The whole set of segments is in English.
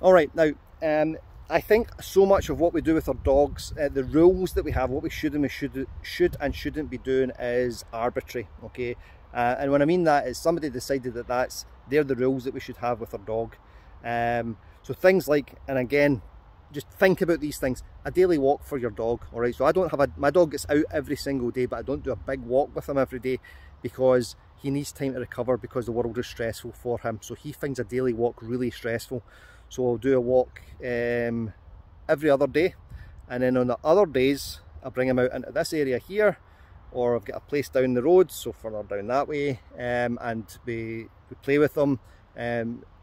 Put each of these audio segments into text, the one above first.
All right, now I think so much of what we do with our dogs, the rules that we have, what we should and shouldn't be doing is arbitrary, okay? And when I mean that is somebody decided that they're the rules that we should have with our dog. So things like, and again, just think about these things. A daily walk for your dog, all right? So I don't have my dog gets out every single day, but I don't do a big walk with him every day because he needs time to recover because the world is stressful for him. So he finds a daily walk really stressful. So I'll do a walk every other day, and then on the other days I'll bring him out into this area here, or I've got a place down the road, so further down that way, and we play with them,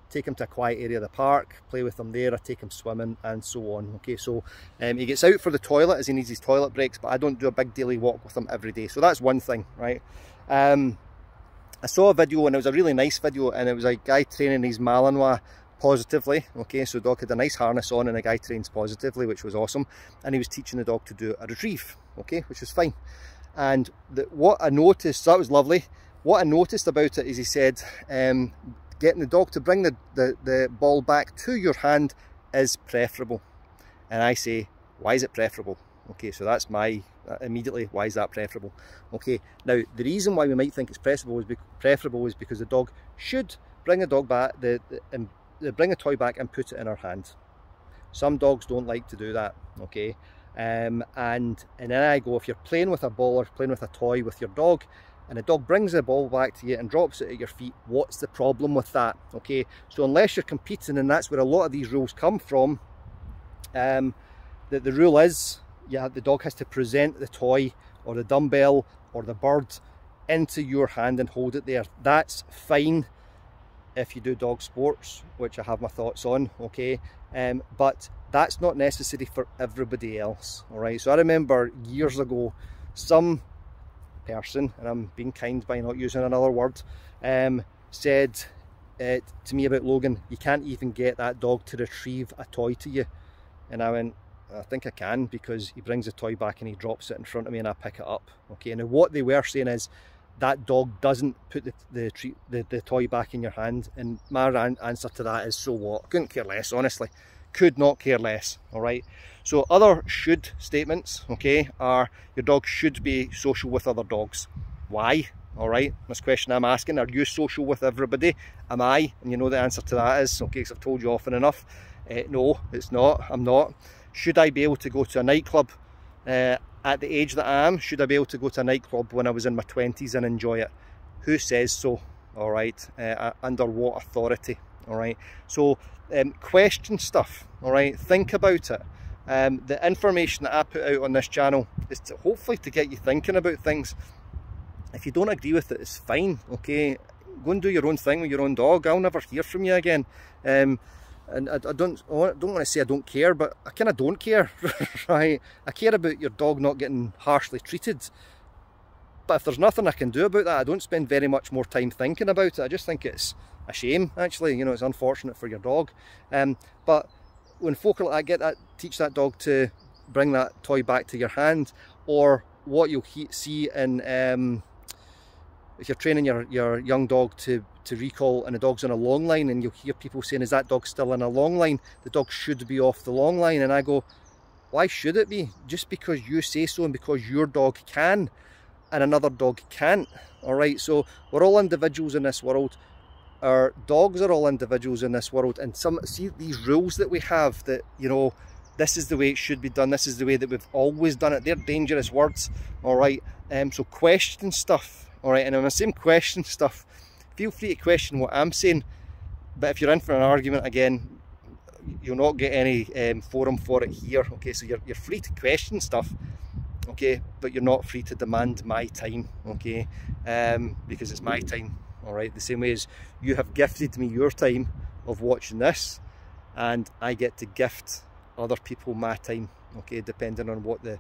take him to a quiet area of the park, play with him there, I take him swimming and so on. Okay, so he gets out for the toilet as he needs his toilet breaks, but I don't do a big daily walk with him every day. So that's one thing, right? I saw a video, and it was a really nice video, and it was a guy training his Malinois positively. Okay, so the dog had a nice harness on and a guy trains positively, which was awesome, and he was teaching the dog to do a retrieve, okay, which was fine. And what I noticed, so that was lovely, what I noticed about it is he said getting the dog to bring the ball back to your hand is preferable. And I say, why is it preferable? Okay, so that's my immediately, why is that preferable? Okay, now the reason why we might think it's preferable is because the dog should bring the dog back, bring a toy back and put it in her hand. Some dogs don't like to do that, okay? And then I go, if you're playing with a ball or playing with a toy with your dog, and the dog brings the ball back to you and drops it at your feet, what's the problem with that? Okay, so unless you're competing, and that's where a lot of these rules come from, the rule is, yeah, the dog has to present the toy or the dumbbell or the bird into your hand and hold it there. That's fine if you do dog sports, which I have my thoughts on, okay, but that's not necessary for everybody else. All right, so I remember years ago some person, and I'm being kind by not using another word, said to me about Logan, you can't even get that dog to retrieve a toy to you. And I went, I think I can, because he brings the toy back and he drops it in front of me and I pick it up. Okay, and what they were saying is that dog doesn't put the toy back in your hand, and my answer to that is, so what? Couldn't care less, honestly. Could not care less. All right, so other should statements, okay, are your dog should be social with other dogs. Why? All right, this question I'm asking, are you social with everybody? Am I? And you know the answer to that is, okay, because I've told you often enough, no, it's not. I'm not. Should I be able to go to a nightclub at the age that I am? Should I be able to go to a nightclub when I was in my 20s and enjoy it? Who says so? All right, under what authority? All right, so question stuff. All right, think about it. The information that I put out on this channel is hopefully to get you thinking about things. If you don't agree with it, it's fine, okay? Go and do your own thing with your own dog. I'll never hear from you again. And I don't want to say I don't care, but I kind of don't care, right? I care about your dog not getting harshly treated. But if there's nothing I can do about that, I don't spend very much more time thinking about it. I just think it's a shame, actually. You know, it's unfortunate for your dog. But when folk are like that, teach that dog to bring that toy back to your hand, or what you'll see in if you're training your young dog to recall and the dog's on a long line, and you'll hear people saying, is that dog still in a long line? The dog should be off the long line. And I go, why should it be? Just because you say so and because your dog can and another dog can't. All right, so we're all individuals in this world. Our dogs are all individuals in this world, and see these rules that we have, that, you know, this is the way it should be done, this is the way that we've always done it. They're dangerous words. All right, so question stuff. All right, and when I say question stuff, feel free to question what I'm saying, but if you're in for an argument, again, you'll not get any forum for it here. Okay, so you're free to question stuff, okay, but you're not free to demand my time, okay, because it's my time. All right, the same way as you have gifted me your time of watching this, and I get to gift other people my time, okay, depending on what the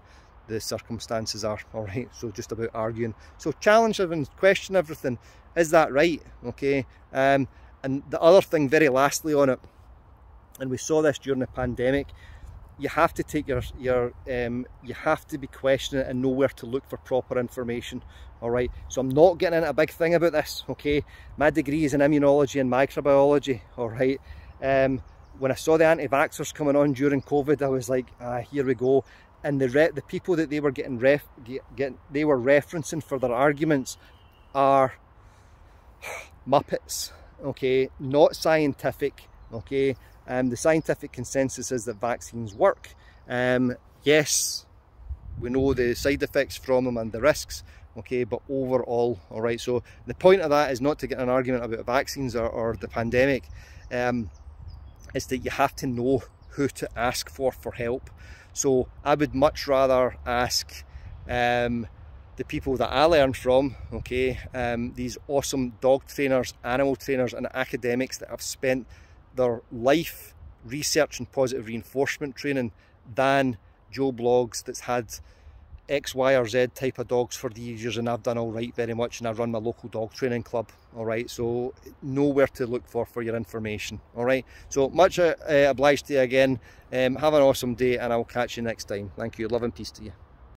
circumstances are. All right, so just about arguing. So challenge everyone, question everything. Is that right? Okay, and the other thing, very lastly on it, and we saw this during the pandemic, you have to take you have to be questioning and know where to look for proper information. All right, so I'm not getting into a big thing about this, okay? My degree is in immunology and microbiology, all right? when I saw the anti-vaxxers coming on during COVID, I was like, here we go. And the people that they were they were referencing for their arguments are Muppets, okay, not scientific, okay. The scientific consensus is that vaccines work. Yes, we know the side effects from them and the risks, okay, but overall, all right. So the point of that is not to get an argument about vaccines or the pandemic. Is that you have to know who to ask for help. So I would much rather ask the people that I learn from, okay, these awesome dog trainers, animal trainers and academics that have spent their life researching positive reinforcement training, than Joe Blogs that's had X, Y or Z type of dogs for these years, and I've done all right very much, and I run my local dog training club, all right. So know where to look for your information, all right. So much obliged to you again. Have an awesome day, and I'll catch you next time. Thank you. Love and peace to you.